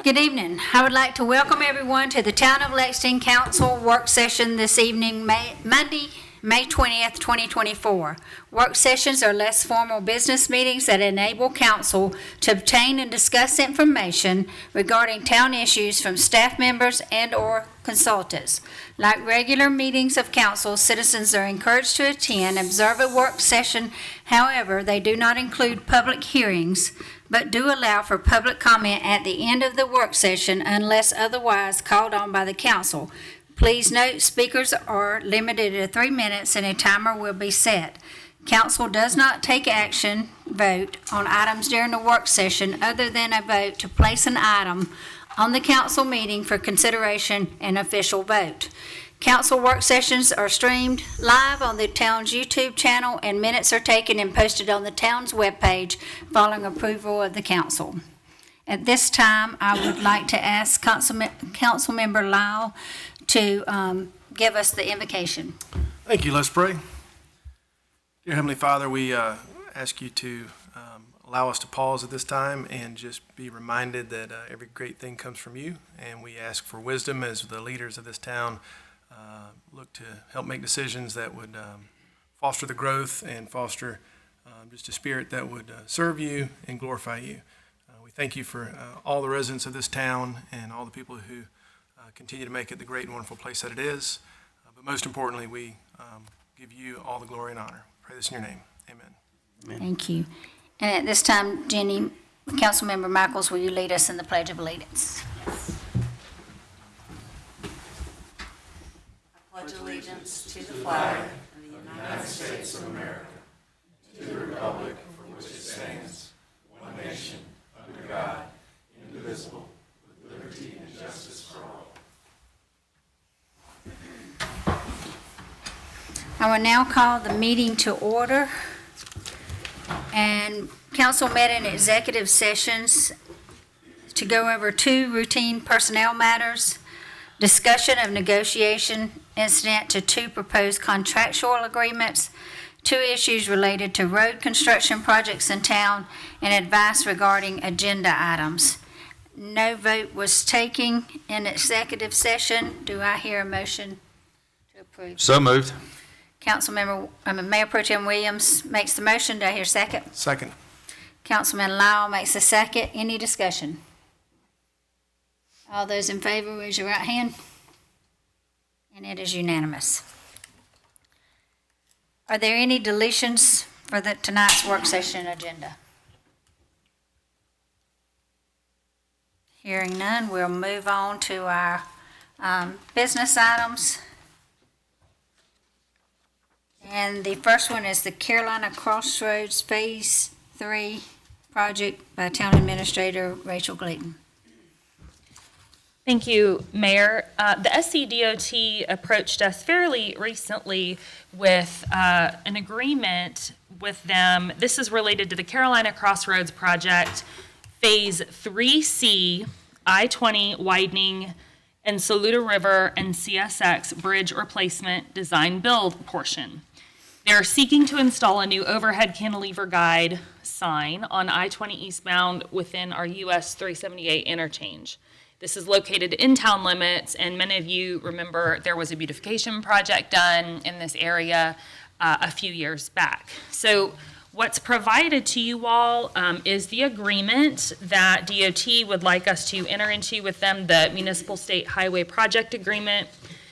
Good evening. I would like to welcome everyone to the Town of Lexington Council work session this evening, Monday, May 20th, 2024. Work sessions are less formal business meetings that enable council to obtain and discuss information regarding town issues from staff members and/or consultants. Like regular meetings of council, citizens are encouraged to attend and observe a work session. However, they do not include public hearings, but do allow for public comment at the end of the work session unless otherwise called on by the council. Please note, speakers are limited to 3 minutes and a timer will be set. Council does not take action, vote on items during the work session other than a vote to place an item on the council meeting for consideration and official vote. Council work sessions are streamed live on the town's YouTube channel, and minutes are taken and posted on the town's webpage following approval of the council. At this time, I would like to ask Councilmember Lyle to give us the invocation. Thank you. Let's pray. Dear Heavenly Father, we ask you to allow us to pause at this time and just be reminded that every great thing comes from you, and we ask for wisdom as the leaders of this town look to help make decisions that would foster the growth and foster just a spirit that would serve you and glorify you. We thank you for all the residents of this town and all the people who continue to make it the great and wonderful place that it is. But most importantly, we give you all the glory and honor. Pray this in your name. Amen. Amen. Thank you. And at this time, Jenny, Councilmember Michaels, will you lead us in the Pledge of Allegiance? I pledge allegiance to the flag of the United States of America, to the republic for which it stands, one nation, under God, indivisible, with liberty and justice for all. I will now call the meeting to order. And council met in executive sessions to go over 2 routine personnel matters, discussion of negotiation incident to 2 proposed contractual agreements, 2 issues related to road construction projects in town, and advice regarding agenda items. No vote was taken in executive session. Do I hear a motion to approve? So moved. Mayor Pro Tem Williams makes the motion. Do I hear a second? Second. Councilman Lyle makes a second. Any discussion? All those in favor, raise your right hand. And it is unanimous. Are there any deletions for tonight's work session agenda? Hearing none, we'll move on to our business items. And the first one is the Carolina Crossroads Phase 3 project by Town Administrator Rachel Gleaton. Thank you, Mayor. The SCDOT approached us fairly recently with an agreement with them. This is related to the Carolina Crossroads project, Phase 3C, I-20 widening and Saluda River and CSX bridge replacement design build portion. They're seeking to install a new overhead cantilever guide sign on I-20 eastbound within our US 378 interchange. This is located in town limits, and many of you remember there was a beautification project done in this area a few years back. So what's provided to you all is the agreement that DOT would like us to enter into with them, the Municipal State Highway Project Agreement.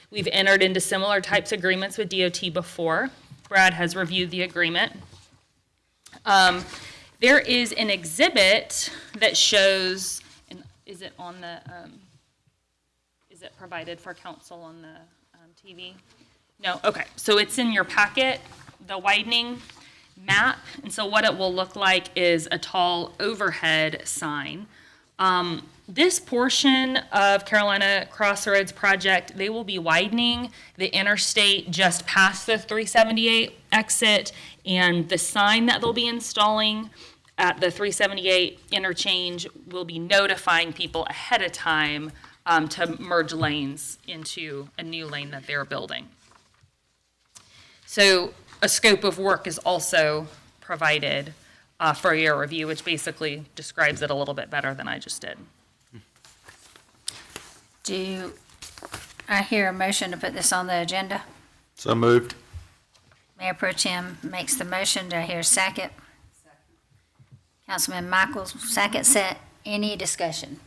We've entered into similar types of agreements with DOT before. Brad has reviewed the agreement. There is an exhibit that shows, and is it on the, is it provided for council on the TV? No, okay, so it's in your packet, the widening map, and so what it will look like is a tall overhead sign. This portion of Carolina Crossroads project, they will be widening the interstate just past the 378 exit, and the sign that they'll be installing at the 378 interchange will be notifying people ahead of time to merge lanes into a new lane that they're building. So a scope of work is also provided for your review, which basically describes it a little bit better than I just did. Do I hear a motion to put this on the agenda? So moved. Mayor Pro Tem makes the motion. Do I hear a second? Councilman Michaels, second set. Any discussion?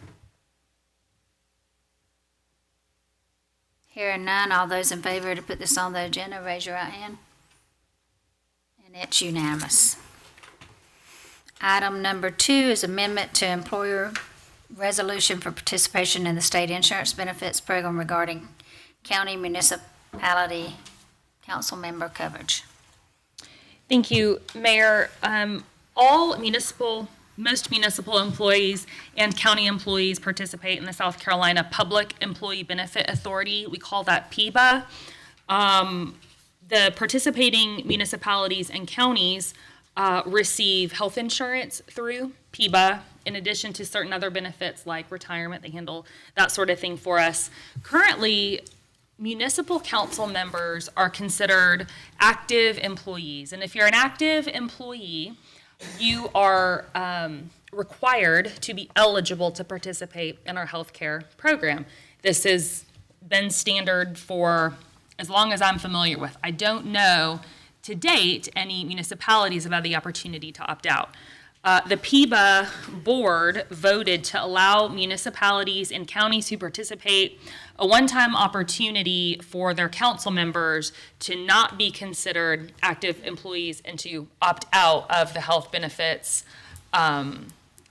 Hearing none, all those in favor to put this on the agenda, raise your right hand. And it's unanimous. Item number 2 is amendment to employer resolution for participation in the state insurance benefits program regarding county municipality council member coverage. Thank you, Mayor. Most municipal employees and county employees participate in the South Carolina Public Employee Benefit Authority. We call that PEBA. The participating municipalities and counties receive health insurance through PEBA, in addition to certain other benefits like retirement. They handle that sort of thing for us. Currently, municipal council members are considered active employees. And if you're an active employee, you are required to be eligible to participate in our healthcare program. This has been standard for as long as I'm familiar with. I don't know to date any municipalities have had the opportunity to opt out. The PEBA board voted to allow municipalities and counties who participate a one-time opportunity for their council members to not be considered active employees and to opt out of the health benefits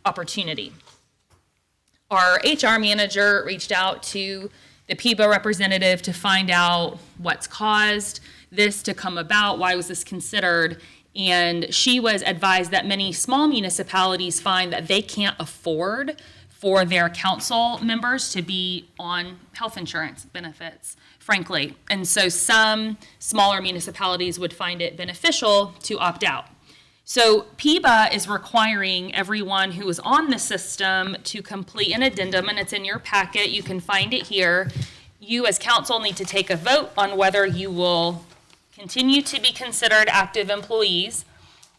opportunity. Our HR manager reached out to the PEBA representative to find out what's caused this to come about, why was this considered, and she was advised that many small municipalities find that they can't afford for their council members to be on health insurance benefits, frankly. And so some smaller municipalities would find it beneficial to opt out. So PEBA is requiring everyone who is on the system to complete an addendum, and it's in your packet. You can find it here. You as council need to take a vote on whether you will continue to be considered active employees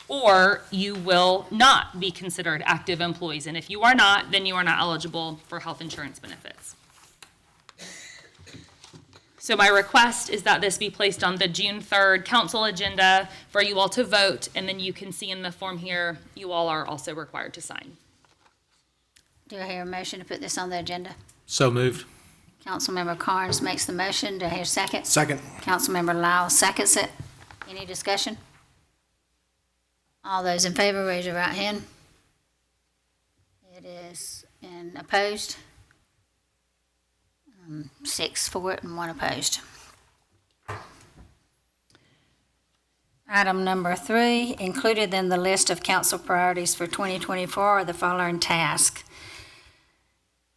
or you will not be considered active employees. And if you are not, then you are not eligible for health insurance benefits. So my request is that this be placed on the June 3rd council agenda for you all to vote, and then you can see in the form here, you all are also required to sign. Do I hear a motion to put this on the agenda? So moved. Councilmember Carnes makes the motion. Do I hear a second? Second. Councilmember Lyle seconds it. Any discussion? All those in favor, raise your right hand. It is, and opposed? 6 for it and 1 opposed. Item number 3, included in the list of council priorities for 2024 are the following tasks.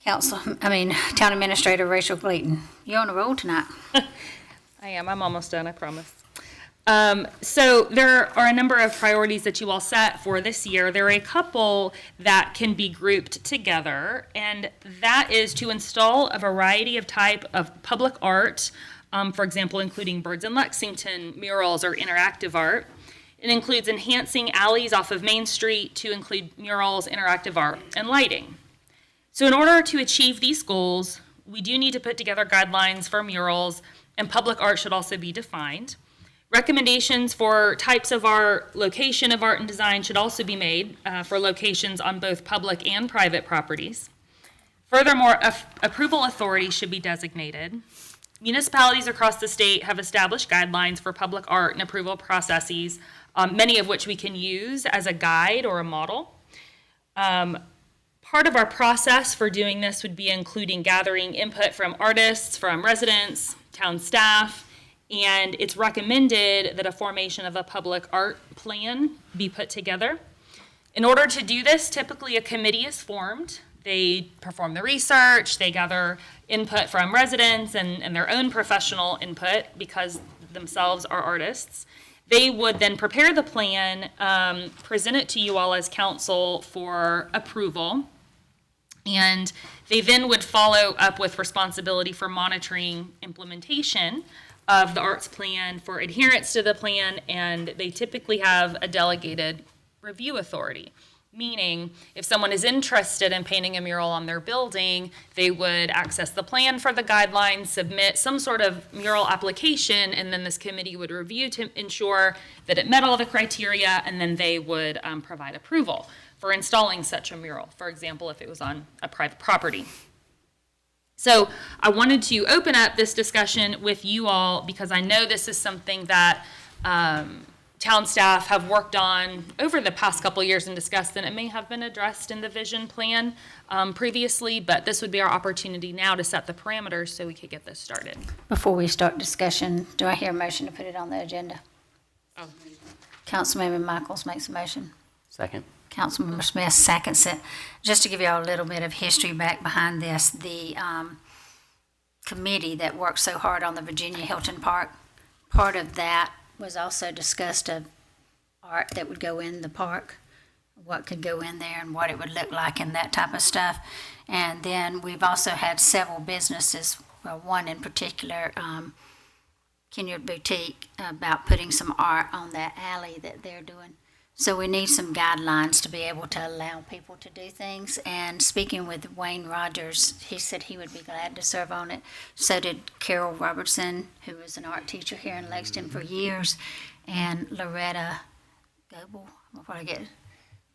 Town Administrator Rachel Gleaton, you're on a roll tonight. I am. I'm almost done, I promise. So there are a number of priorities that you all set for this year. There are a couple that can be grouped together, and that is to install a variety of type of public art, for example, including Birds in Lexington, murals, or interactive art. It includes enhancing alleys off of Main Street to include murals, interactive art, and lighting. So in order to achieve these goals, we do need to put together guidelines for murals, and public art should also be defined. Recommendations for types of art, location of art and design should also be made for locations on both public and private properties. Furthermore, approval authority should be designated. Municipalities across the state have established guidelines for public art and approval processes, many of which we can use as a guide or a model. Part of our process for doing this would be including gathering input from artists, from residents, town staff, and it's recommended that a formation of a public art plan be put together. In order to do this, typically a committee is formed. They perform the research, they gather input from residents and their own professional input because themselves are artists. They would then prepare the plan, present it to you all as council for approval, and they then would follow up with responsibility for monitoring implementation of the arts plan, for adherence to the plan, and they typically have a delegated review authority. Meaning, if someone is interested in painting a mural on their building, they would access the plan for the guidelines, submit some sort of mural application, and then this committee would review to ensure that it met all the criteria, and then they would provide approval for installing such a mural, for example, if it was on a private property. So I wanted to open up this discussion with you all because I know this is something that town staff have worked on over the past couple years and discussed, and it may have been addressed in the vision plan previously, but this would be our opportunity now to set the parameters so we could get this started. Before we start discussion, do I hear a motion to put it on the agenda? Oh. Councilmember Michaels makes a motion. Second. Councilmember Smith seconds it. Just to give you all a little bit of history back behind this, the committee that worked so hard on the Virginia Hilton Park, part of that was also discussed of art that would go in the park, what could go in there and what it would look like and that type of stuff. And then we've also had several businesses, well, one in particular, Kenyard Boutique, about putting some art on that alley that they're doing. So we need some guidelines to be able to allow people to do things. And speaking with Wayne Rogers, he said he would be glad to serve on it. So did Carol Robertson, who was an art teacher here in Lexington for years, and Loretta Goebel. I'll probably get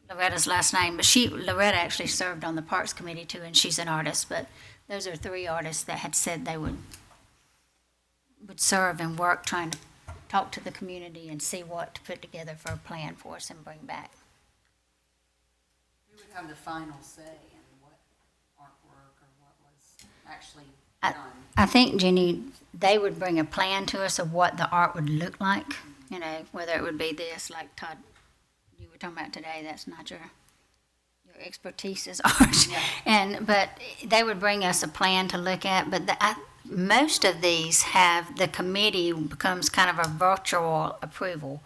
Loretta's last name, but Loretta actually served on the Parks Committee too, and she's an artist. But those are three artists that had said they would serve and work trying to talk to the community and see what to put together for a plan for us and bring back. Who would have the final say in what artwork or what was actually I- done? I think, Jenny, they would bring a plan to us of what the art would look like, you know, whether it would be this, like Todd, you were talking about today, that's not your expertise is art. Yeah. But they would bring us a plan to look at, but most of these have, the committee becomes kind of a virtual approval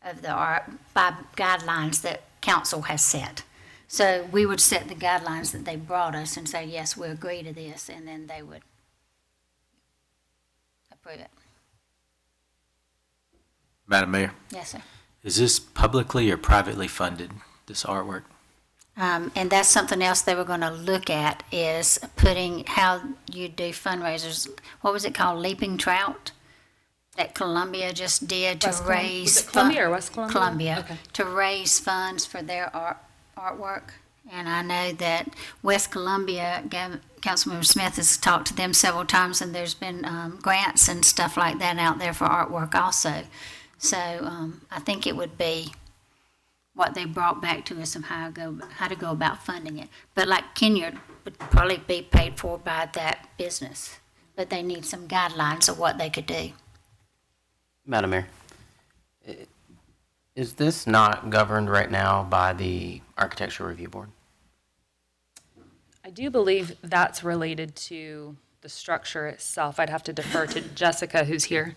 of the art by guidelines that council has set. So we would set the guidelines that they brought us and say, yes, we agree to this, and then they would approve it. Madam Mayor, Yes, sir. is this publicly or privately funded, this artwork? And that's something else they were going to look at, is putting how you do fundraisers. What was it called, Leaping Trout? That Columbia just did to raise. Was it Columbia or West Columbia? Columbia, Okay. to raise funds for their artwork. And I know that West Columbia, Councilmember Smith has talked to them several times, and there's been grants and stuff like that out there for artwork also. So I think it would be what they brought back to us of how to go about funding it. But like Kenyard would probably be paid for by that business, but they need some guidelines of what they could do. Madam Mayor, is this not governed right now by the Architecture Review Board? I do believe that's related to the structure itself. I'd have to defer to Jessica, who's here.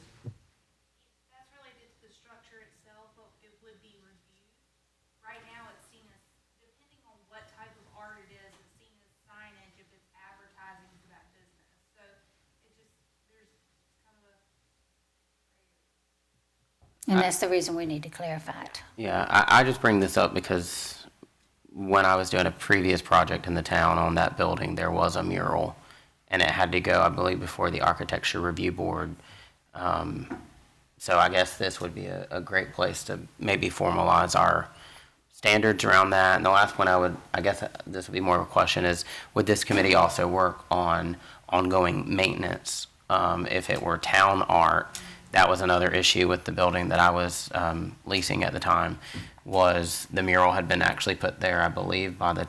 That's related to the structure itself, but it would be reviewed. Right now, it's seen as, depending on what type of art it is, it's seen as signage if it's advertising for that business. So it just, there's kind of a, And that's the reason we need to clarify it. Yeah, I just bring this up because when I was doing a previous project in the town on that building, there was a mural, and it had to go, I believe, before the Architecture Review Board. So I guess this would be a great place to maybe formalize our standards around that. And the last one I guess this would be more of a question, is would this committee also work on ongoing maintenance? If it were town art, that was another issue with the building that I was leasing at the time, was the mural had been actually put there, I believe, by the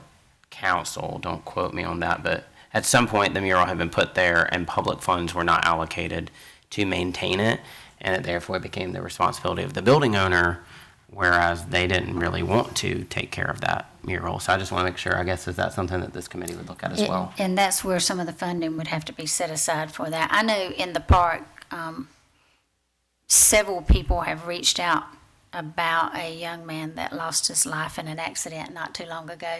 council. Don't quote me on that, but at some point the mural had been put there and public funds were not allocated to maintain it, and it therefore became the responsibility of the building owner, whereas they didn't really want to take care of that mural. So I just want to make sure, I guess, is that something that this committee would look at as well? And that's where some of the funding would have to be set aside for that. I know in the park, several people have reached out about a young man that lost his life in an accident not too long ago,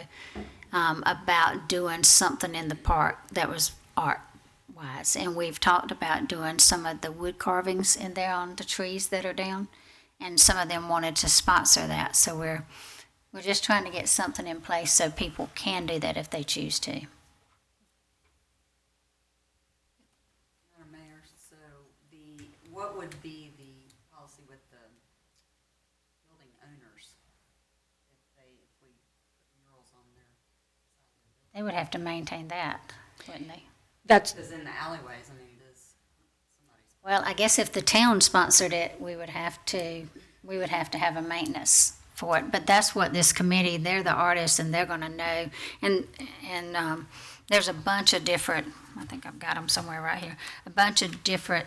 about doing something in the park that was art-wise. And we've talked about doing some of the wood carvings in there on the trees that are down, and some of them wanted to sponsor that. So we're We're just trying to get something in place so people can do that if they choose to. Madam Mayor, so what would be the policy with the building owners if we put murals on their side of the building? They would have to maintain that, wouldn't they? That's, Because in the alleyways, I mean, it is somebody's. Well, I guess if the town sponsored it, we would have to have a maintenance for it. But that's what this committee, they're the artists and they're gonna know. And there's a bunch of different, I think I've got them somewhere right here, a bunch of different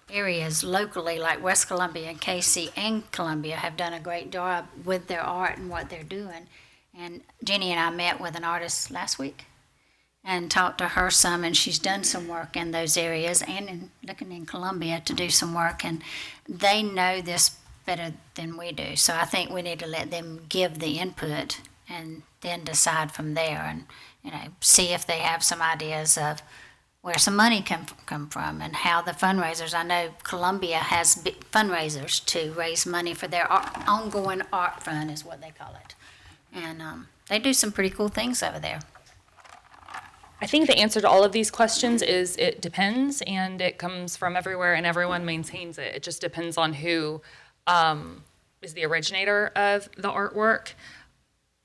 areas locally, like West Columbia and Casey and Columbia have done a great job with their art and what they're doing. And Jenny and I met with an artist last week and talked to her some, and she's done some work in those areas and looking in Columbia to do some work, and they know this better than we do. So I think we need to let them give the input and then decide from there and, see if they have some ideas of where some money can come from and how the fundraisers. I know Columbia has fundraisers to raise money for their ongoing art fund is what they call it. And they do some pretty cool things over there. I think the answer to all of these questions is it depends, and it comes from everywhere, and everyone maintains it. It just depends on who is the originator of the artwork.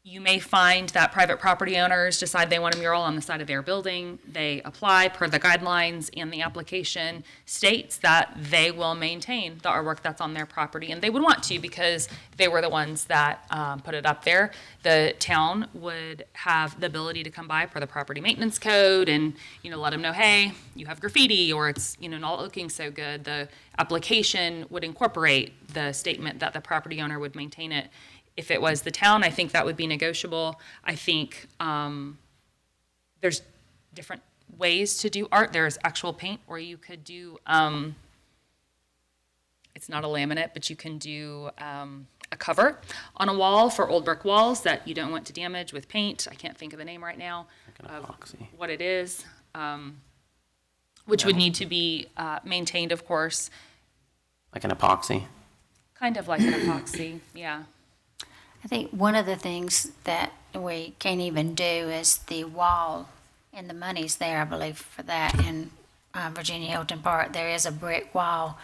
You may find that private property owners decide they want a mural on the side of their building. They apply per the guidelines, and the application states that they will maintain the artwork that's on their property. And they would want to because they were the ones that put it up there. The town would have the ability to come by per the property maintenance code and, let them know, hey, you have graffiti or it's, not looking so good. The application would incorporate the statement that the property owner would maintain it. If it was the town, I think that would be negotiable. I think there's different ways to do art. There's actual paint, or you could do, it's not a laminate, but you can do a cover on a wall for old brick walls that you don't want to damage with paint. I can't think of the name right now of epoxy. what it is, which would need to be maintained, of course, Like an epoxy. kind of like an epoxy, yeah. I think one of the things that we can't even do is the wall, and the money's there, I believe, for that in Virginia Hilton Park. There is a brick wall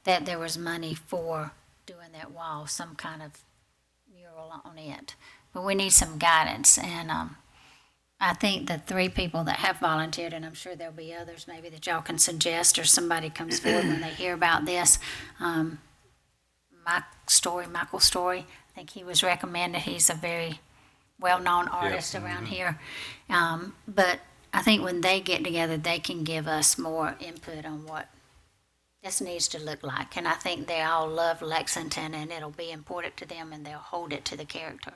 that there was money for doing that wall, some kind of mural on it. But we need some guidance, and I think the three people that have volunteered, and I'm sure there'll be others maybe that y'all can suggest, or somebody comes forward when they hear about this. Michael Story, I think he was recommended. He's a very well-known artist around here. But I think when they get together, they can give us more input on what this needs to look like. And I think they all love Lexington, and it'll be important to them, and they'll hold it to the character.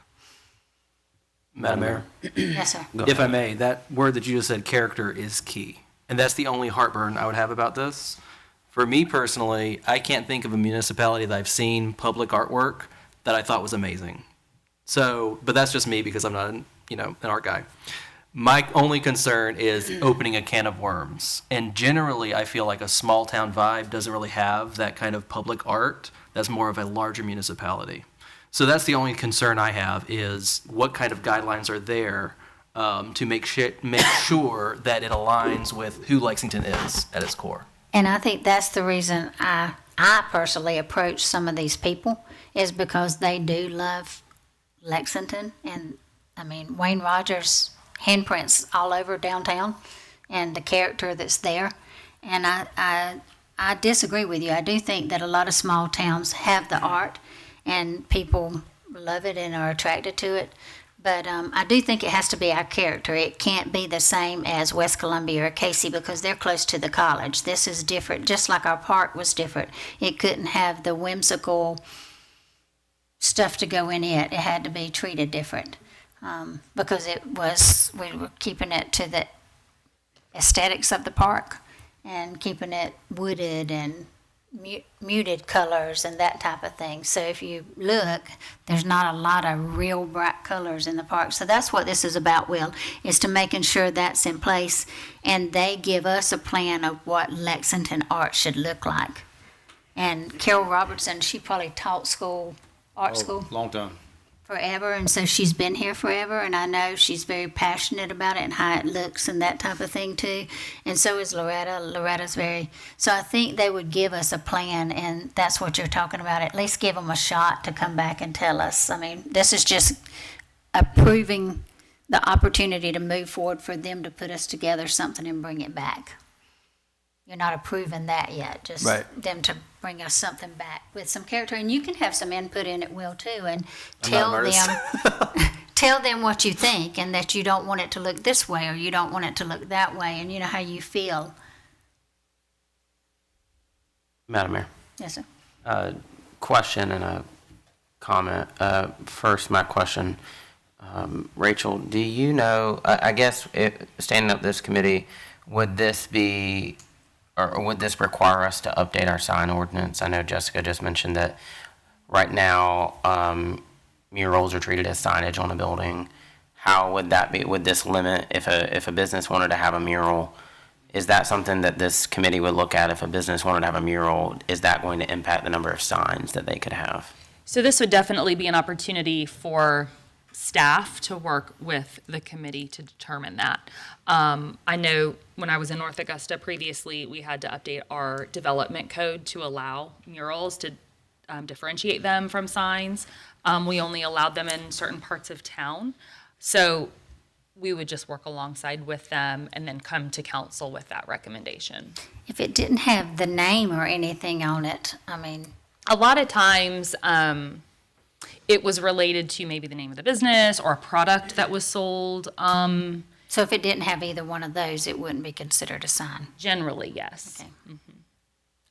Madam Mayor, Yes, sir. if I may, that word that you just said, character, is key. And that's the only heartburn I would have about this. For me personally, I can't think of a municipality that I've seen public artwork that I thought was amazing. So, but that's just me because I'm not, an art guy. My only concern is opening a can of worms. And generally, I feel like a small town vibe doesn't really have that kind of public art. That's more of a larger municipality. So that's the only concern I have is what kind of guidelines are there to make sure that it aligns with who Lexington is at its core. And I think that's the reason I personally approach some of these people, is because they do love Lexington. And I mean, Wayne Rogers handprints all over downtown and the character that's there. And I disagree with you. I do think that a lot of small towns have the art and people love it and are attracted to it. But I do think it has to be our character. It can't be the same as West Columbia or Casey because they're close to the college. This is different, just like our park was different. It couldn't have the whimsical stuff to go in it. It had to be treated different because we were keeping it to the aesthetics of the park and keeping it wooded and muted colors and that type of thing. So if you look, there's not a lot of real bright colors in the park. So that's what this is about, Will, is to making sure that's in place, and they give us a plan of what Lexington art should look like. And Carol Robertson, she probably taught art school Long time. forever, and so she's been here forever, and I know she's very passionate about it and how it looks and that type of thing too. And so is Loretta. Loretta's so I think they would give us a plan, and that's what you're talking about. At least give them a shot to come back and tell us. I mean, this is just approving the opportunity to move forward for them to put us together something and bring it back. You're not approving that yet, just Right. them to bring us something back with some character. And you can have some input in it, Will, too, and I'm not tell nervous. them, tell them what you think and that you don't want it to look this way or you don't want it to look that way, and you know how you feel. Madam Mayor, Yes, sir. question and a comment. First, my question, Rachel, do you know, I guess, standing up this committee, would this be, or would this require us to update our sign ordinance? I know Jessica just mentioned that right now, murals are treated as signage on a building. How would that be, would this limit, if a business wanted to have a mural, is that something that this committee would look at? If a business wanted to have a mural, is that going to impact the number of signs that they could have? So this would definitely be an opportunity for staff to work with the committee to determine that. I know when I was in North Augusta previously, we had to update our development code to allow murals to differentiate them from signs. We only allowed them in certain parts of town. So we would just work alongside with them and then come to council with that recommendation. If it didn't have the name or anything on it, I mean, A lot of times, it was related to maybe the name of the business or a product that was sold. so if it didn't have either one of those, it wouldn't be considered a sign. Generally, yes. Okay.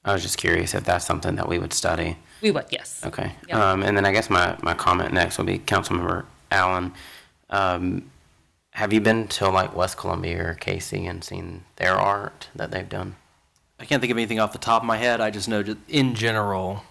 I was just curious if that's something that we would study. We would, yes. Okay. Yep. And then I guess my comment next will be Councilmember Allen. Have you been to like West Columbia or Casey and seen their art that they've done? I can't think of anything off the top of my head. I just know that in general,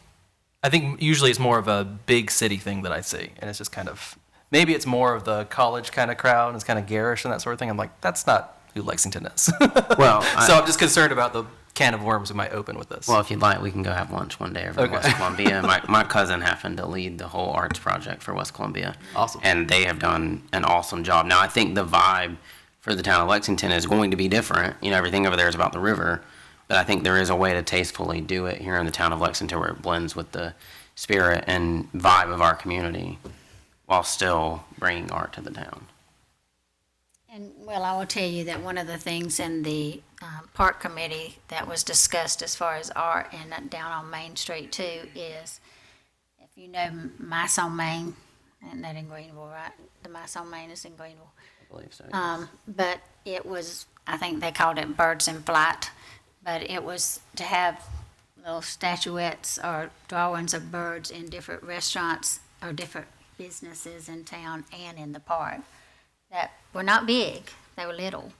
I think usually it's more of a big city thing that I see. And it's just kind of, maybe it's more of the college kind of crowd. And it's kind of garish and that sort of thing. I'm like, that's not who Lexington is. Well, So I'm just concerned about the can of worms we might open with this. Well, if you'd like, we can go have lunch one day over in Okay. West Columbia. My cousin happened to lead the whole arts project for West Columbia. Awesome. And they have done an awesome job. Now, I think the vibe for the town of Lexington is going to be different. You know, everything over there is about the river. But I think there is a way to tastefully do it here in the town of Lexington where it blends with the spirit and vibe of our community while still bringing art to the town. And, well, I will tell you that one of the things in the park committee that was discussed as far as art and down on Main Street too is, if you know Mice on Main, and that in Greenville, right? The Mice on Main is in Greenville. I believe so. But it was, I think they called it Birds in Flight, but it was to have little statuettes or drawings of birds in different restaurants or different businesses in town and in the park that were not big, they were little.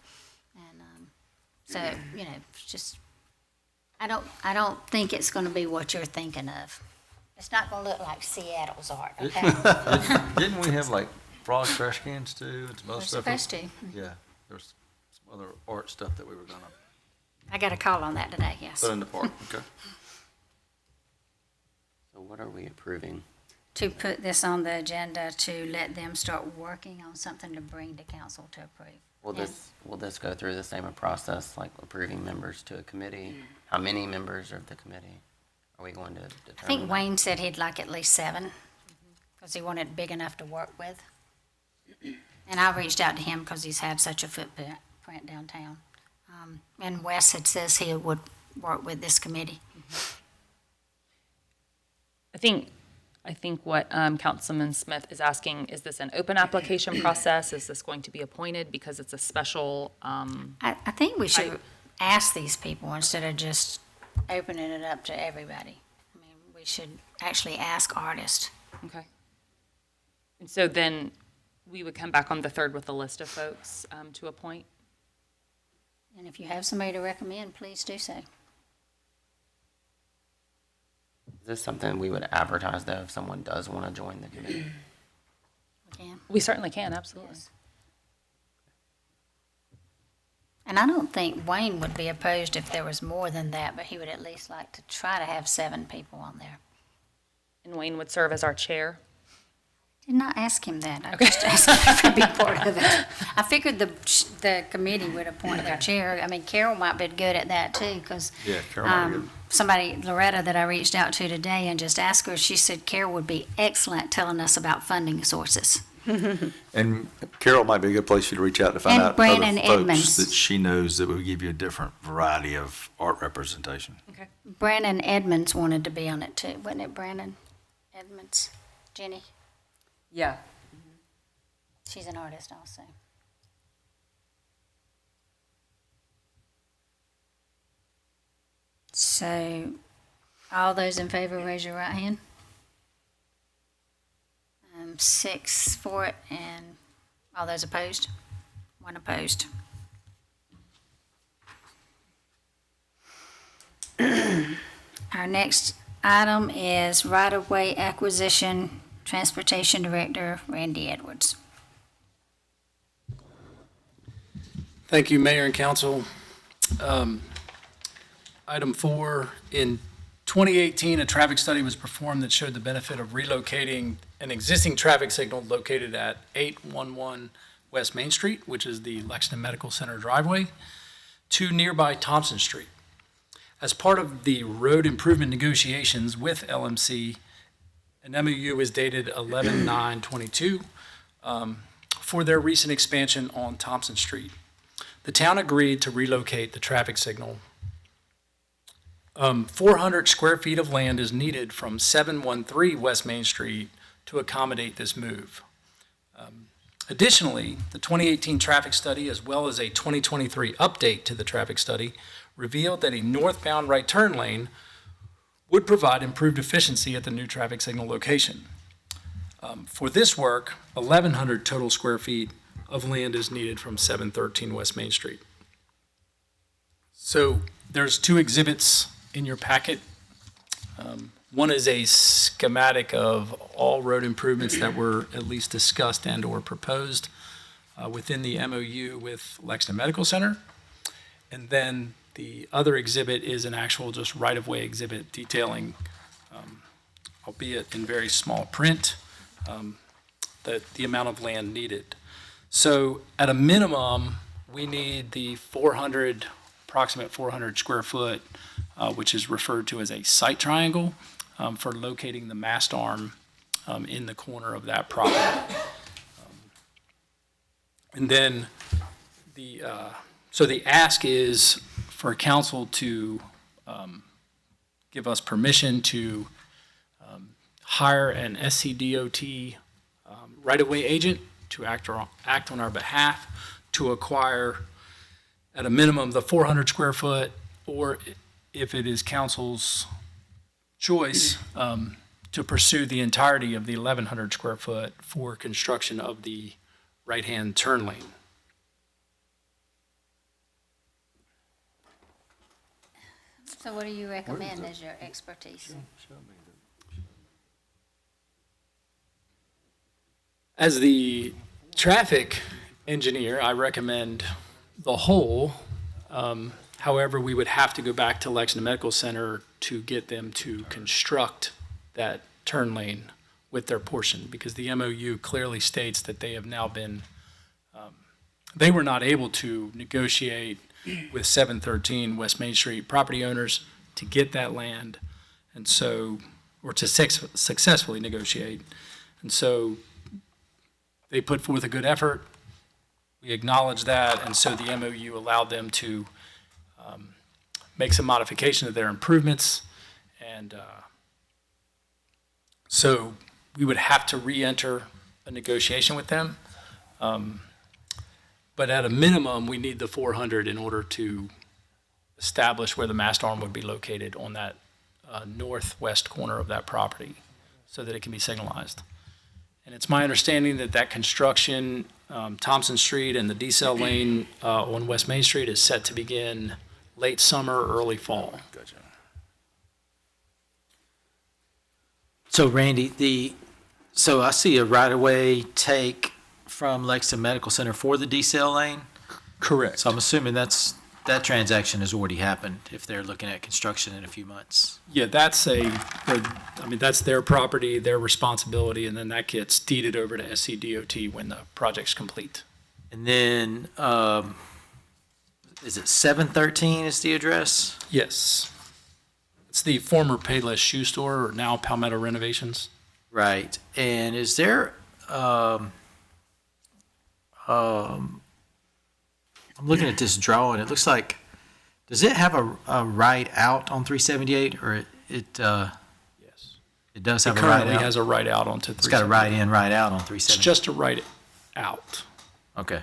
And so, you know, it's just, I don't think it's gonna be what you're thinking of. It's not gonna look like Seattle's art, okay? Didn't we have like frog trash cans too and some We're other stuff? supposed to. Yeah, there's some other art stuff that we were gonna I got a call on that today, yes. put in the park, okay? So what are we approving? To put this on the agenda to let them start working on something to bring to council to approve. Will this go through the same process, like approving members to a committee? How many members of the committee are we going to determine? I think that? Wayne said he'd like at least 7, because he wanted big enough to work with. And I reached out to him because he's had such a footprint downtown. And Wes had says he would work with this committee. I think what Councilman Smith is asking, is this an open application process? Is this going to be appointed because it's a special? I think we should ask these people instead of just opening it up to everybody. I mean, we should actually ask artists. Okay. And so then we would come back on the 3rd with a list of folks to appoint? And if you have somebody to recommend, please do so. Is this something we would advertise though if someone does want to join the committee? Again. We certainly can, absolutely. Yes. And I don't think Wayne would be opposed if there was more than that, but he would at least like to try to have 7 people on there. And Wayne would serve as our chair? Did not ask him that. I just asked him to be part of it. I figured the committee would appoint their chair. I mean, Carol might be good at that too, because Yeah, Carol might be good. somebody, Loretta, that I reached out to today and just asked her, she said Carol would be excellent telling us about funding sources. And Carol might be a good place for you to reach out to find And out Brandon other folks Edmonds. that she knows that will give you a different variety of art representation. Brandon Edmonds wanted to be on it too, wasn't it, Brandon Edmonds? Jenny? Yeah. She's an artist also. So, all those in favor, raise your right hand. 6 for it, and all those opposed? 1 opposed. Our next item is right-of-way acquisition, Transportation Director Randy Edwards. Thank you, Mayor and Council. Item 4, in 2018, a traffic study was performed that showed the benefit of relocating an existing traffic signal located at 811 West Main Street, which is the Lexington Medical Center driveway, to nearby Thompson Street. As part of the road improvement negotiations with LMC, an MOU was dated 11/9/22 for their recent expansion on Thompson Street. The town agreed to relocate the traffic signal. 400 square feet of land is needed from 713 West Main Street to accommodate this move. Additionally, the 2018 traffic study, as well as a 2023 update to the traffic study, revealed that a northbound right turn lane would provide improved efficiency at the new traffic signal location. For this work, 1,100 total square feet of land is needed from 713 West Main Street. So there's 2 exhibits in your packet. One is a schematic of all road improvements that were at least discussed and or proposed within the MOU with Lexington Medical Center. And then the other exhibit is an actual just right-of-way exhibit detailing, albeit in very small print, the amount of land needed. So at a minimum, we need the approximate 400 square foot, which is referred to as a site triangle, for locating the mast arm in the corner of that property. And then so the ask is for council to give us permission to hire an SCDOT right-of-way agent to act on our behalf to acquire, at a minimum, the 400 square foot, or if it is council's choice, to pursue the entirety of the 1,100 square foot for construction of the right-hand turn lane. So what do you recommend as your expertise? As the traffic engineer, I recommend the whole. However, we would have to go back to Lexington Medical Center to get them to construct that turn lane with their portion, because the MOU clearly states that they have now been, they were not able to negotiate with 713 West Main Street property owners to get that land, and so, or to successfully negotiate. And so they put forth a good effort. We acknowledge that, and so the MOU allowed them to make some modification of their improvements, and so we would have to re-enter a negotiation with them. But at a minimum, we need the 400 in order to establish where the mast arm would be located on that northwest corner of that property so that it can be signalized. And it's my understanding that that construction, Thompson Street and the decel lane on West Main Street is set to begin late summer, early fall. Gotcha. So Randy, so I see a right-of-way take from Lexington Medical Center for the decel lane. Correct. So I'm assuming that's that transaction has already happened if they're looking at construction in a few months. Yeah, that's that's their property, their responsibility, and then that gets deeded over to SCDOT when the project's complete. And then, is it 713 is the address? Yes. It's the former Payless Shoe Store, or now Palmetto Renovations. Right. And is there, I'm looking at this drawing. It looks like, does it have a right out on 378 or it Yes. it does It have a right currently out? has a right out onto It's got a right in, right out on It's 378. just a right out. Okay.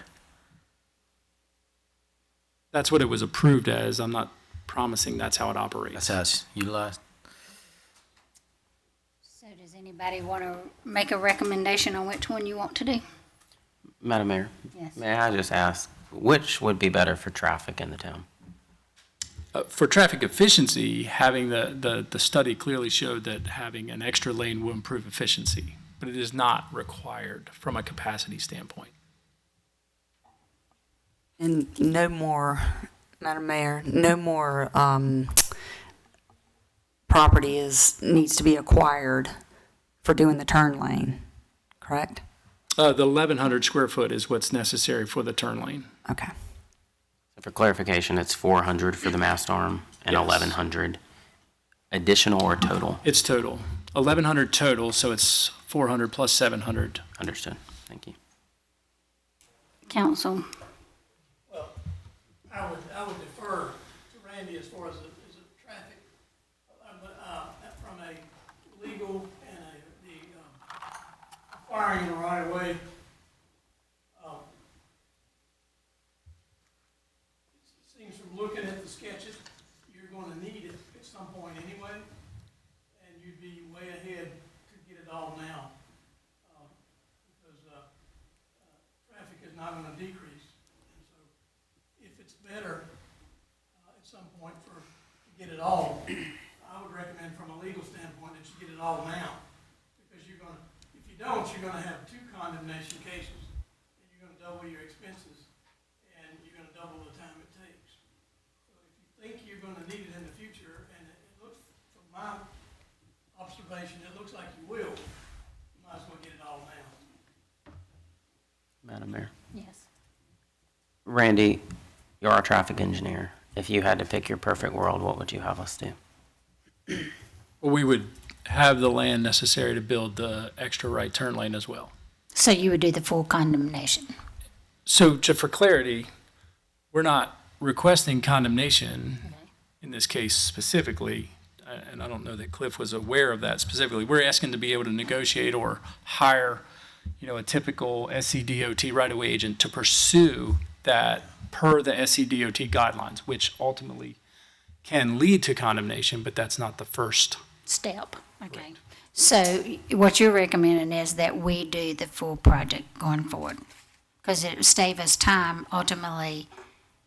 That's what it was approved as. I'm not promising that's how it operates. That's how it's utilized. So does anybody want to make a recommendation on which one you want to do? Madam Mayor, Yes. may I just ask, which would be better for traffic in the town? For traffic efficiency, having the study clearly showed that having an extra lane will improve efficiency, but it is not required from a capacity standpoint. And no more, Madam Mayor, no more property needs to be acquired for doing the turn lane, correct? The 1,100 square foot is what's necessary for the turn lane. Okay. For clarification, it's 400 for the mast arm and Yes. 1,100 additional or total? It's total. 1,100 total, so it's 400 plus 700. Understood. Thank you. Council, I would defer to Randy as far as the traffic, from a legal and acquiring the right of way. It seems from looking at the sketches, you're going to need it at some point anyway, and you'd be way ahead to get it all now, because traffic is not going to decrease. If it's better at some point to get it all, I would recommend from a legal standpoint that you get it all now. Because if you don't, you're gonna have 2 condemnation cases, and you're gonna double your expenses, and you're gonna double the time it takes. So if you think you're gonna need it in the future, and it looks, from my observation, it looks like you will, you might as well get it all now. Madam Mayor. yes. Randy, you're our traffic engineer. If you had to pick your perfect world, what would you have us do? Well, we would have the land necessary to build the extra right turn lane as well. So you would do the full condemnation? So just for clarity, we're not requesting condemnation in this case specifically, and I don't know that Cliff was aware of that specifically. We're asking to be able to negotiate or hire, a typical SCDOT right-of-way agent to pursue that per the SCDOT guidelines, which ultimately can lead to condemnation, but that's not the first. Step, okay. So what you're recommending is that we do the full project going forward? Because it would save us time ultimately,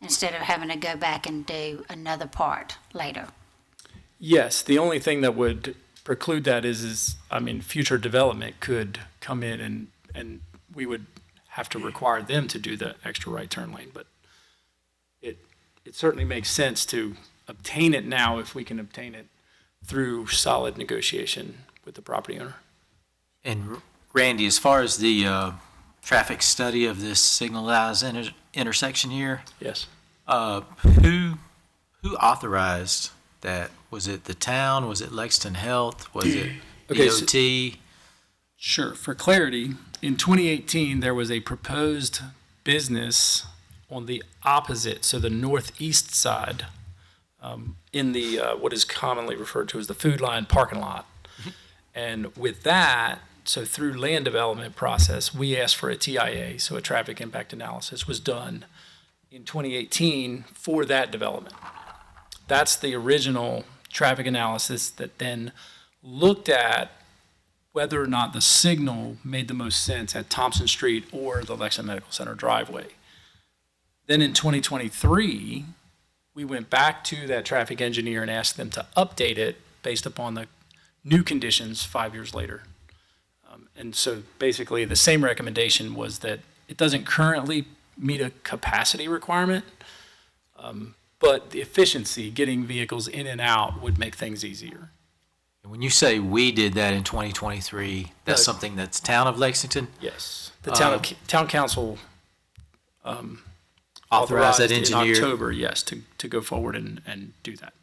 instead of having to go back and do another part later. Yes, the only thing that would preclude that is future development could come in and we would have to require them to do the extra right turn lane, but it certainly makes sense to obtain it now if we can obtain it through solid negotiation with the property owner. And Randy, as far as the traffic study of this signalized intersection here, Yes. who authorized that? Was it the town? Was it Lexington Health? Was it Okay, so- DOT? Sure. For clarity, in 2018, there was a proposed business on the opposite, so the northeast side, in the what is commonly referred to as the Food Line parking lot. And with that, so through land development process, we asked for a TIA, so a traffic impact analysis was done in 2018 for that development. That's the original traffic analysis that then looked at whether or not the signal made the most sense at Thompson Street or the Lexington Medical Center driveway. Then in 2023, we went back to that traffic engineer and asked them to update it based upon the new conditions 5 years later. And so basically the same recommendation was that it doesn't currently meet a capacity requirement, but the efficiency, getting vehicles in and out would make things easier. When you say we did that in 2023, that's No. something that's town of Lexington Yes. The town council authorized that in engineer? October, yes, to go forward and do that.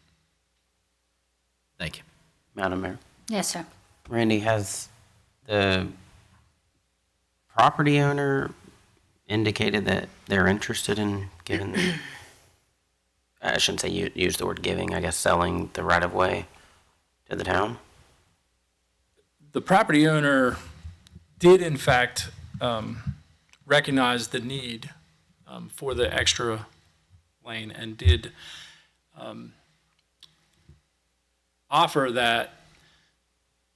Thank you. Madam Mayor. Yes, sir. Randy, has the property owner indicated that they're interested in giving, I shouldn't say use the word giving, I guess selling the right of way to the town? The property owner did in fact recognize the need for the extra lane and did offer that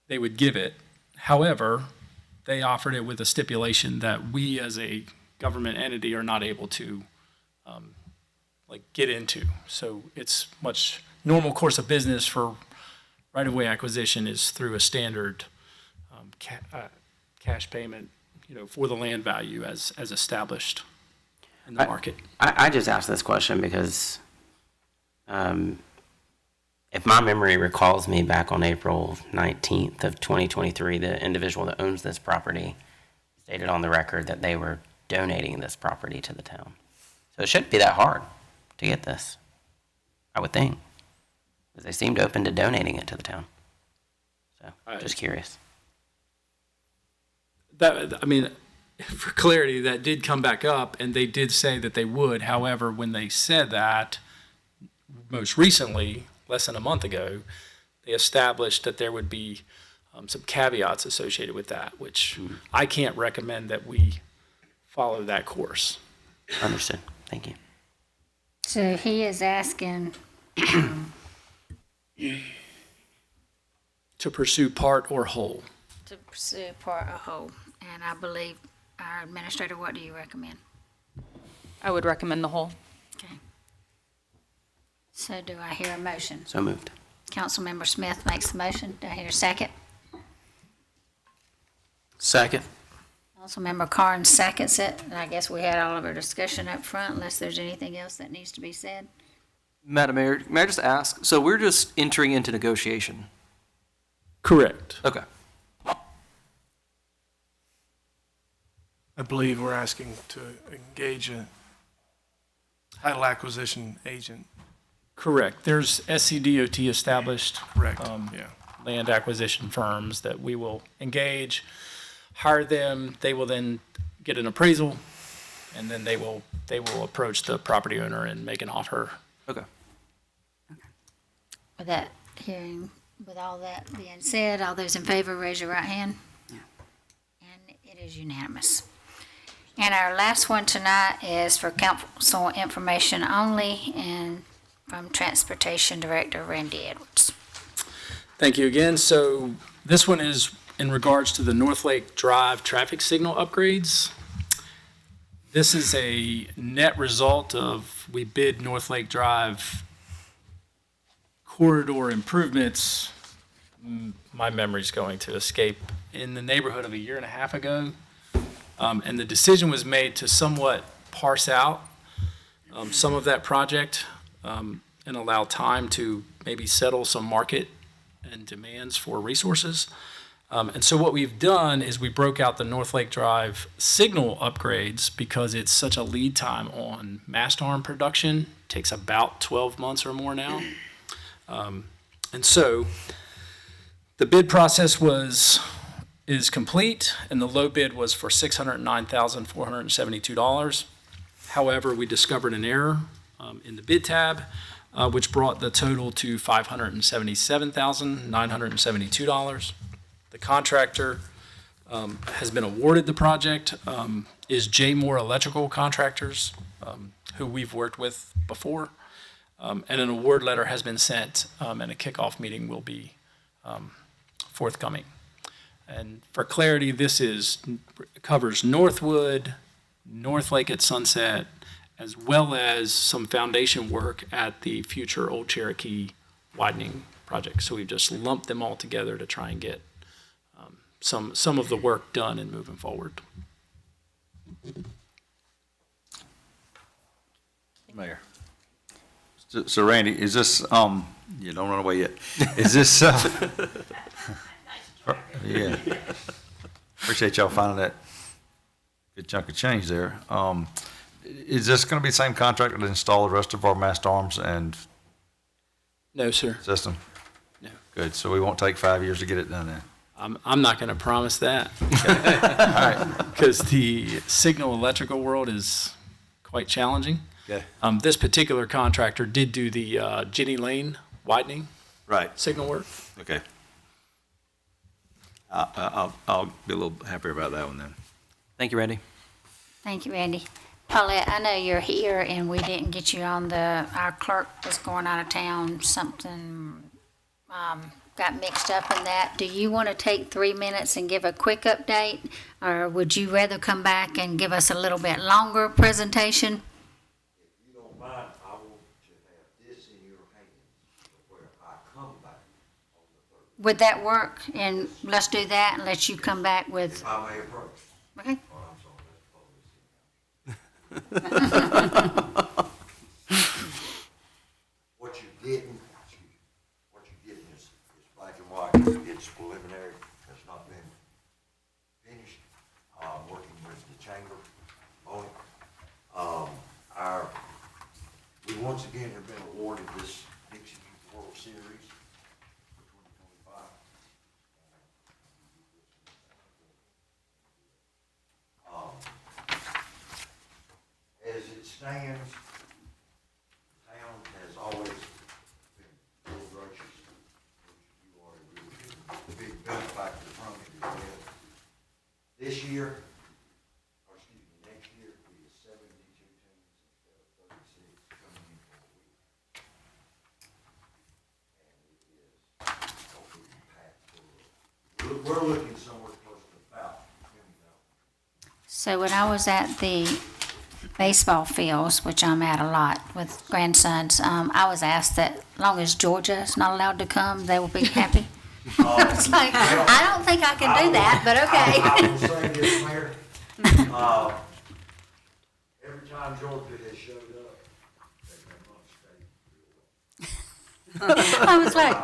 they would give it. However, they offered it with a stipulation that we as a government entity are not able to get into. So it's much normal course of business for right-of-way acquisition is through a standard cash payment, for the land value as established in the market. I just asked this question because if my memory recalls me back on April 19th of 2023, the individual that owns this property stated on the record that they were donating this property to the town. So it shouldn't be that hard to get this, I would think, because they seemed open to donating it to the town. So, just curious. For clarity, that did come back up, and they did say that they would. However, when they said that, most recently, less than a month ago, they established that there would be some caveats associated with that, which I can't recommend that we follow that course. Understood. Thank you. So he is asking, To pursue part or whole. to pursue part or whole, and I believe our administrator, what do you recommend? I would recommend the whole. Okay. So do I hear a motion? So moved. Councilmember Smith makes the motion. Do I hear a second? Second. Councilmember Carnes seconds it. And I guess we had all of our discussion up front, unless there's anything else that needs to be said. Madam Mayor, may I just ask, so we're just entering into negotiation? Correct. Okay. I believe we're asking to engage a title acquisition agent. Correct. There's SCDOT established. Correct, um, yeah. Land acquisition firms that we will engage, hire them. They will then get an appraisal, and then they will approach the property owner and make an offer. Okay. With that hearing, with all that being said, all those in favor, raise your right hand. And it is unanimous. And our last one tonight is for council information only, and from Transportation Director Randy Edwards. Thank you again. So this one is in regards to the North Lake Drive traffic signal upgrades. This is a net result of, we bid North Lake Drive corridor improvements. My memory's going to escape, in the neighborhood of a year and a half ago. And the decision was made to somewhat parse out some of that project and allow time to maybe settle some market and demands for resources. And so what we've done is we broke out the North Lake Drive signal upgrades because it's such a lead time on mast arm production. It takes about 12 months or more now. And so the bid process is complete, and the low bid was for $609,472. However, we discovered an error in the bid tab, which brought the total to $577,972. The contractor has been awarded the project, is J. Moore Electrical Contractors, who we've worked with before. And an award letter has been sent, and a kickoff meeting will be forthcoming. And for clarity, this covers Northwood, North Lake at Sunset, as well as some foundation work at the future Old Cherokee widening project. So we've just lumped them all together to try and get some of the work done and moving forward. Mayor. So Randy, is this, you don't run away yet. Is this, yeah. Appreciate y'all finding that good chunk of change there. Is this gonna be the same contractor that install the rest of our mast arms and No, sir. system? No. Good, so we won't take 5 years to get it done then? I'm not going to promise that. Because the signal electrical world is quite challenging. Okay. This particular contractor did do the Jenny Lane widening Right, signal work. okay. I'll be a little happier about that one then. Thank you, Randy. Thank you, Randy. Paulette, I know you're here and we didn't get you on our clerk was going out of town, something, got mixed up in that. Do you want to take 3 minutes and give a quick update? Or would you rather come back and give us a little bit longer presentation? If you don't mind, I want to have this in your hands where I come back on the 3rd. Would that work? And let's do that and let you come back with, If I may approach. okay? Oh, I'm sorry, that's public. What you're getting, is black and white. It's preliminary, has not been finished. Working with the chamber on it. We once again have been awarded this Dixie Youth World Series for 2025. As it stands, the town has always been real gracious. You are a really big benefactor from it as well. This year, or excuse me, next year, we have 72 teams instead of 36 coming in for a week. And it is hopefully packed full. We're looking somewhere close to about 20,000. So when I was at the baseball fields, which I'm at a lot with grandsons, I was asked that as long as Georgia is not allowed to come, they will be happy. I was like, I don't think I can do that, but okay. I will say this, Mayor. Every time Georgia has showed up, they've been on state real well. I was like,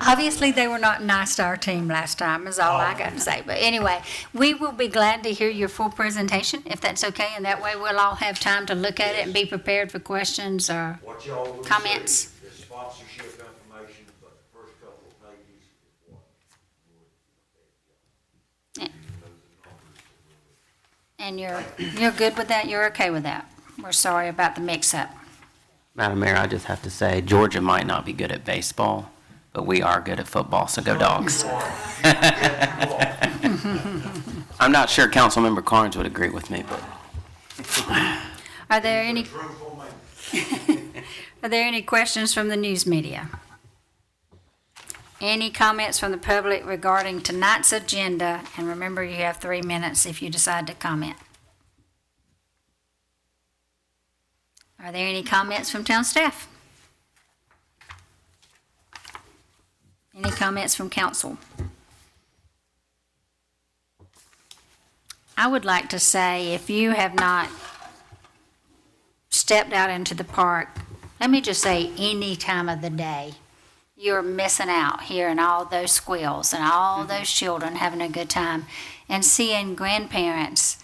obviously they were not nice to our team last time, is all I got to say. But anyway, we will be glad to hear your full presentation, if that's okay, and that way we'll all have time to look at it and be prepared for questions or What y'all will comments. see is sponsorship information, but the first couple of pages is what would affect y'all. And you're good with that? You're okay with that? We're sorry about the mix-up. Madam Mayor, I just have to say, Georgia might not be good at baseball, but we are good at football, so go Dogs. I'm not sure Councilmember Carnes would agree with me, but Are there any, Truthful man. are there any questions from the news media? Any comments from the public regarding tonight's agenda? And remember, you have 3 minutes if you decide to comment. Are there any comments from town staff? Any comments from council? I would like to say, if you have not stepped out into the park, let me just say any time of the day, you're missing out hearing all those squeals and all those children having a good time and seeing grandparents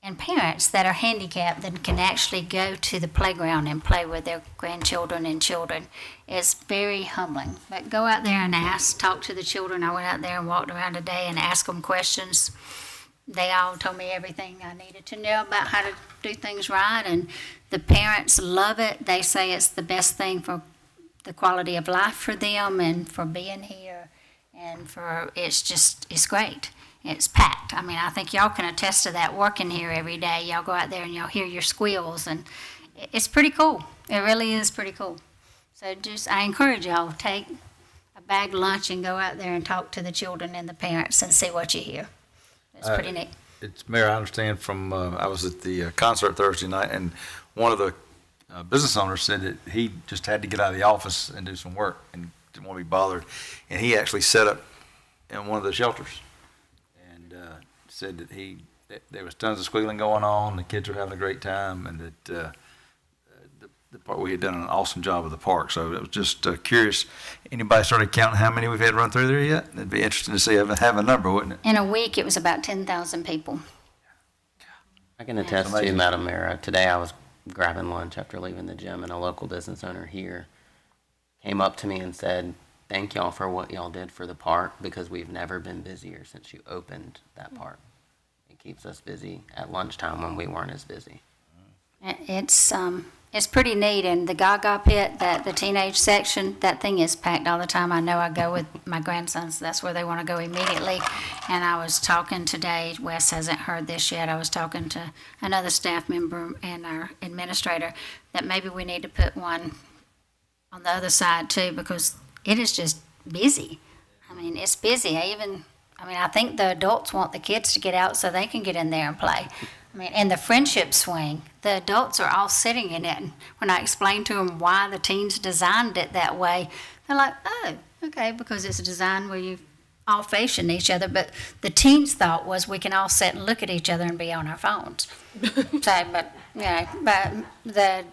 and parents that are handicapped that can actually go to the playground and play with their grandchildren and children. It's very humbling. But go out there and ask, talk to the children. I went out there and walked around today and asked them questions. They all told me everything I needed to know about how to do things right, and the parents love it. They say it's the best thing for the quality of life for them and for being here, and it's great. It's packed. I mean, I think y'all can attest to that working here every day. Y'all go out there and y'all hear your squeals, and it's pretty cool. It really is pretty cool. So I encourage y'all, take a bag lunch and go out there and talk to the children and the parents and see what you hear. It's pretty neat. It's, Mayor, I understand from, I was at the concert Thursday night, and one of the business owners said that he just had to get out of the office and do some work and didn't want to be bothered. And he actually set up in one of the shelters and said that there was tons of squealing going on, the kids were having a great time, and that we had done an awesome job of the park. So it was just curious. Anybody started counting how many we've had run through there yet? It'd be interesting to see, have a number, wouldn't it? In a week, it was about 10,000 people. I can attest to, amazing. Madam Mayor, today I was grabbing lunch after leaving the gym, and a local business owner here came up to me and said, thank y'all for what y'all did for the park, because we've never been busier since you opened that park. It keeps us busy at lunchtime when we weren't as busy. It's pretty neat, and the Gaga Pit, the teenage section, that thing is packed all the time. I know I go with my grandsons, that's where they want to go immediately. And I was talking today, Wes hasn't heard this yet, I was talking to another staff member and our administrator, that maybe we need to put one on the other side too, because it is just busy. I mean, it's busy. I think the adults want the kids to get out so they can get in there and play. I mean, and the friendship swing, the adults are all sitting in it. And when I explained to them why the teens designed it that way, they're like, oh, okay, because it's designed where you all facing each other. But the teens' thought was we can all sit and look at each other and be on our phones. But the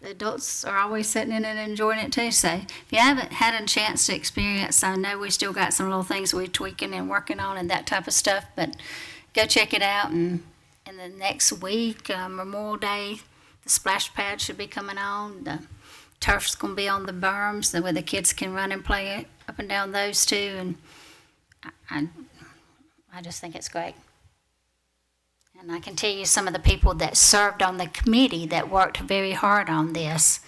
adults are always sitting in it and enjoying it too. So if you haven't had a chance to experience, I know we still got some little things we're tweaking and working on and that type of stuff, but go check it out. And in the next week, Memorial Day, the splash pad should be coming on. The turf's going to be on the berms where the kids can run and play up and down those too. And I just think it's great. And I can tell you some of the people that served on the committee that worked very hard on this,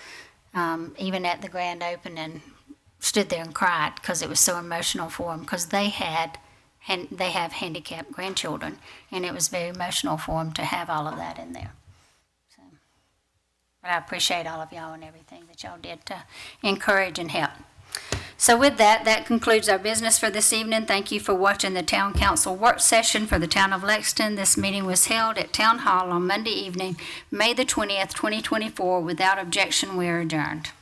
even at the grand opening, stood there and cried because it was so emotional for them, because they have handicapped grandchildren, and it was very emotional for them to have all of that in there. So, but I appreciate all of y'all and everything that y'all did to encourage and help. So with that, that concludes our business for this evening. Thank you for watching the Town Council work session for the Town of Lexington. This meeting was held at Town Hall on Monday evening, May the 20th, 2024. Without objection, we are adjourned.